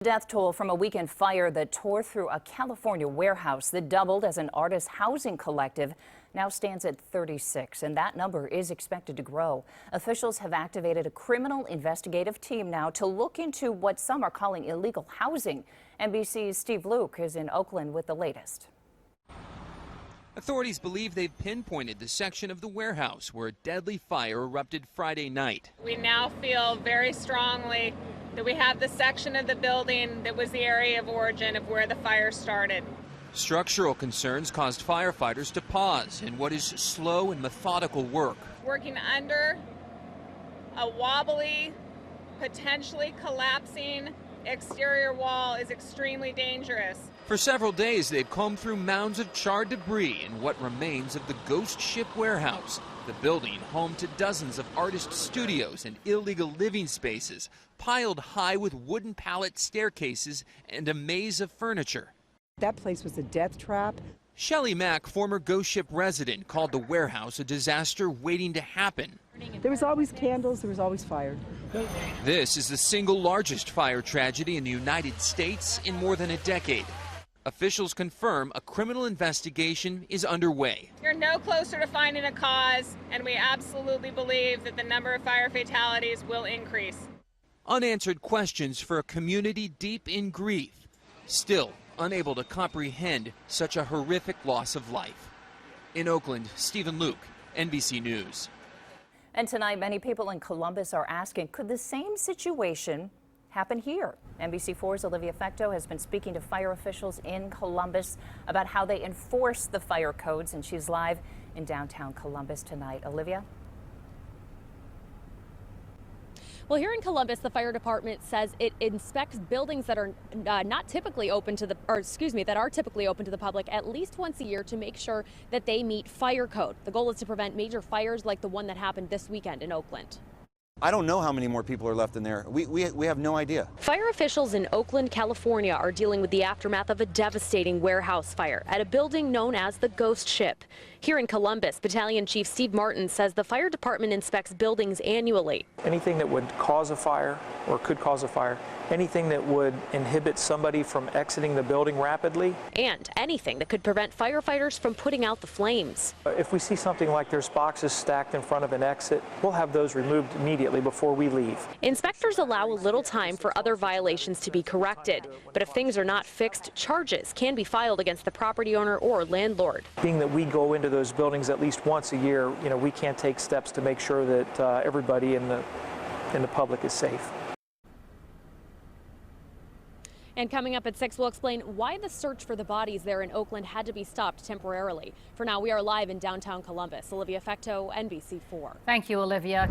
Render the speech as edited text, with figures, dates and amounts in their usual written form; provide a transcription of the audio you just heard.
Death toll from a weekend fire that tore through a California warehouse that doubled as an artist housing collective now stands at 36, and that number is expected to grow. Officials have activated a criminal investigative team now to look into what some are calling illegal housing. NBC's Steve Luke is in Oakland with the latest. Authorities believe they've pinpointed the section of the warehouse where a deadly fire erupted Friday night. We now feel very strongly that we have the section of the building that was the area of origin of where the fire started. Structural concerns caused firefighters to pause in what is slow and methodical work. Working under a wobbly, potentially collapsing exterior wall is extremely dangerous. For several days, they've combed through mounds of charred debris in what remains of the ghost ship warehouse, the building home to dozens of artist studios and illegal living spaces, piled high with wooden pallet staircases and a maze of furniture. That place was a death trap. Shelley Mack, former ghost ship resident, called the warehouse a disaster waiting to happen. There was always candles, there was always fire. This is the single largest fire tragedy in the United States in more than a decade. Officials confirm a criminal investigation is underway. You're no closer to finding a cause, and we absolutely believe that the number of fire fatalities will increase. Unanswered questions for a community deep in grief, still unable to comprehend such a horrific loss of life. In Oakland, Stephen Luke, NBC News. And tonight, many people in Columbus are asking, could the same situation happen here? NBC4's Olivia Fecto has been speaking to fire officials in Columbus about how they enforce the fire codes, and she's live in downtown Columbus tonight. Olivia? Well, here in Columbus, the fire department says it inspects buildings that are not typically open to the, that are typically open to the public at least once a year to make sure that they meet fire code. The goal is to prevent major fires like the one that happened this weekend in Oakland. I don't know how many more people are left in there. We have no idea. Fire officials in Oakland, California are dealing with the aftermath of a devastating warehouse fire at a building known as the Ghost Ship. Here in Columbus, Battalion Chief Steve Martin says the fire department inspects buildings annually. Anything that would cause a fire or could cause a fire, anything that would inhibit somebody from exiting the building rapidly. And anything that could prevent firefighters from putting out the flames. If we see something like there's boxes stacked in front of an exit, we'll have those removed immediately before we leave. Inspectors allow a little time for other violations to be corrected, but if things are not fixed, charges can be filed against the property owner or landlord. Being that we go into those buildings at least once a year, we can't take steps to make sure that everybody in the public is safe. And coming up at 6, we'll explain why the search for the bodies there in Oakland had to be stopped temporarily. For now, we are live in downtown Columbus. Olivia Fecto, NBC4. Thank you, Olivia.